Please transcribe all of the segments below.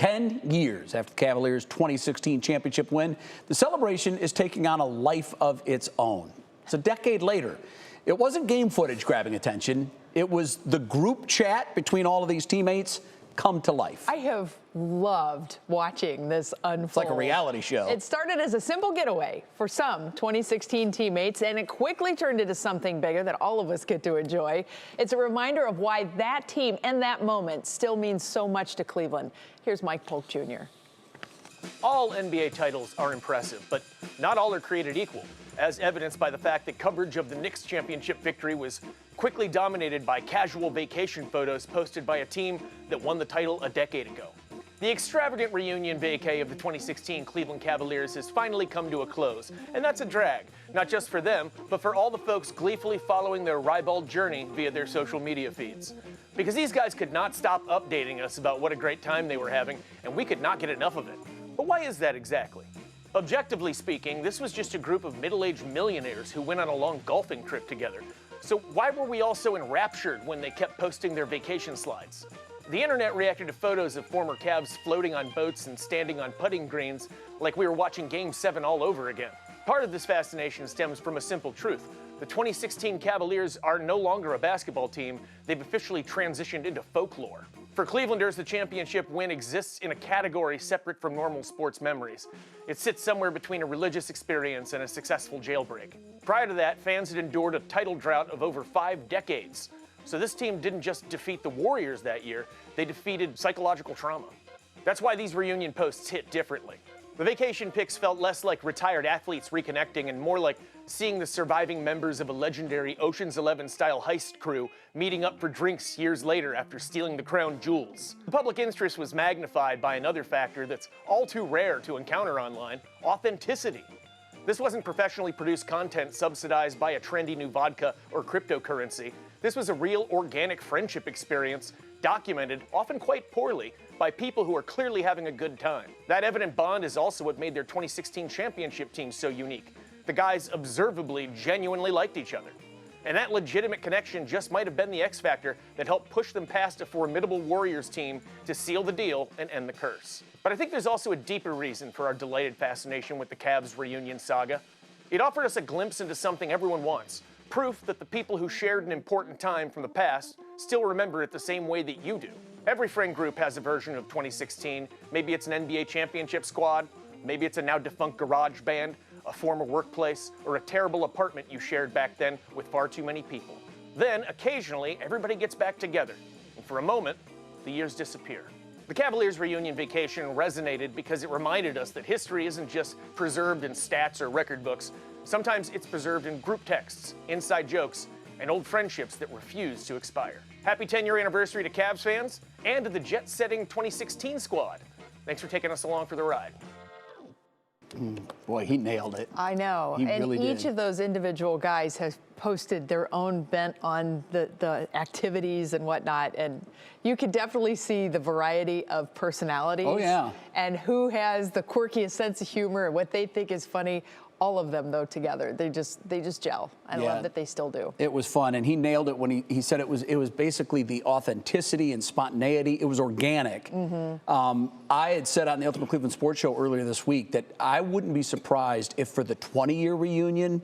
10 years after the Cavaliers' 2016 championship win, the celebration is taking on a life of its own. It's a decade later. It wasn't game footage grabbing attention. It was the group chat between all of these teammates come to life. I have loved watching this unfold. It's like a reality show. It started as a simple getaway for some 2016 teammates, and it quickly turned into something bigger that all of us get to enjoy. It's a reminder of why that team and that moment still means so much to Cleveland. Here's Mike Polk Jr. All NBA titles are impressive, but not all are created equal, as evidenced by the fact that coverage of the Knicks Championship victory was quickly dominated by casual vacation photos posted by a team that won the title a decade ago. The extravagant reunion vacay of the 2016 Cleveland Cavaliers has finally come to a close, and that's a drag, not just for them, but for all the folks gleefully following their ribald journey via their social media feeds. Because these guys could not stop updating us about what a great time they were having, and we could not get enough of it. But why is that exactly? Objectively speaking, this was just a group of middle-aged millionaires who went on a long golfing trip together. So why were we all so enraptured when they kept posting their vacation slides? The internet reacted to photos of former Cavs floating on boats and standing on putting greens like we were watching Game 7 all over again. Part of this fascination stems from a simple truth. The 2016 Cavaliers are no longer a basketball team. They've officially transitioned into folklore. For Clevelanders, the championship win exists in a category separate from normal sports memories. It sits somewhere between a religious experience and a successful jailbreak. Prior to that, fans had endured a title drought of over 5 decades. So this team didn't just defeat the Warriors that year, they defeated psychological trauma. That's why these reunion posts hit differently. The vacation pics felt less like retired athletes reconnecting and more like seeing the surviving members of a legendary Ocean's 11-style heist crew meeting up for drinks years later after stealing the crown jewels. The public interest was magnified by another factor that's all too rare to encounter online: authenticity. This wasn't professionally produced content subsidized by a trendy new vodka or cryptocurrency. This was a real organic friendship experience, documented, often quite poorly, by people who are clearly having a good time. That evident bond is also what made their 2016 championship team so unique. The guys observably, genuinely liked each other. And that legitimate connection just might have been the X factor that helped push them past a formidable Warriors team to seal the deal and end the curse. But I think there's also a deeper reason for our delighted fascination with the Cavs reunion saga. It offered us a glimpse into something everyone wants: proof that the people who shared an important time from the past still remember it the same way that you do. Every friend group has a version of 2016. Maybe it's an NBA championship squad, maybe it's a now defunct garage band, a former workplace, or a terrible apartment you shared back then with far too many people. Then, occasionally, everybody gets back together, and for a moment, the years disappear. The Cavaliers reunion vacation resonated because it reminded us that history isn't just preserved in stats or record books. Sometimes it's preserved in group texts, inside jokes, and old friendships that refuse to expire. Happy 10-year anniversary to Cavs fans and to the jet-setting 2016 squad. Thanks for taking us along for the ride. Boy, he nailed it. I know. He and really each did. of those individual guys has posted their own bent on the activities and whatnot. And you could definitely see the variety of personalities. Oh, yeah. And who has the quirkiest sense of humor and what they think is funny. All of them, though, together, they just gel. I love that they still do. It was fun, and he nailed it when he said it was basically the authenticity and spontaneity. It was organic. Mm-hmm. I had said on the Ultimate Cleveland Sports Show earlier this week that I wouldn't be surprised if for the 20-year reunion,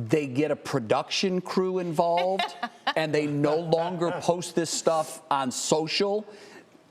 they get a production crew involved, and they no longer post this stuff on social,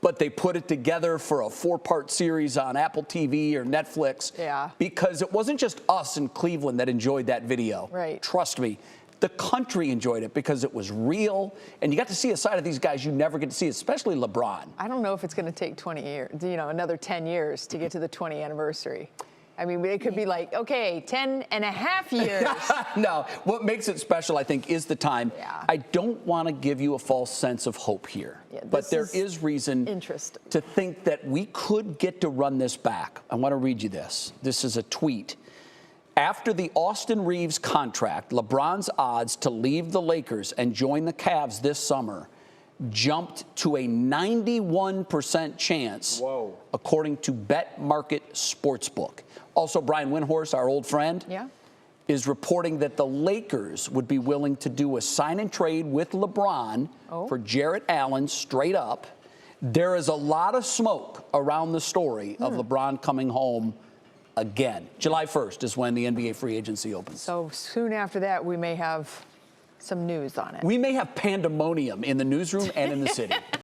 but they put it together for a 4-part series on Apple TV or Netflix. Yeah. Because it wasn't just us in Cleveland that enjoyed that video. Right. Trust me. The country enjoyed it because it was real, and you got to see a side of these guys you never get to see, especially LeBron. I don't know if it's going to take 20 years, another 10 years to get to the 20th anniversary. I mean, it could be like, okay, 10 and a half years. No, what makes it special, I think, is the time. Yeah. I don't want to give you a false sense of hope here, but there is reason to think that we could get to run this back. I want to read you this. This is a tweet. After the Austin Reeves contract, LeBron's odds to leave the Lakers and join the Cavs this summer jumped to a 91% chance, according to Bet Market Sportsbook. Also, Brian Windhorst, our old friend, is reporting that the Lakers would be willing to do a sign and trade with LeBron for Jarrett Allen straight up. There is a lot of smoke around the story of LeBron coming home again. July 1st is when the NBA free agency opens. So soon after that, we may have some news on it. We may have pandemonium in the newsroom and in the city.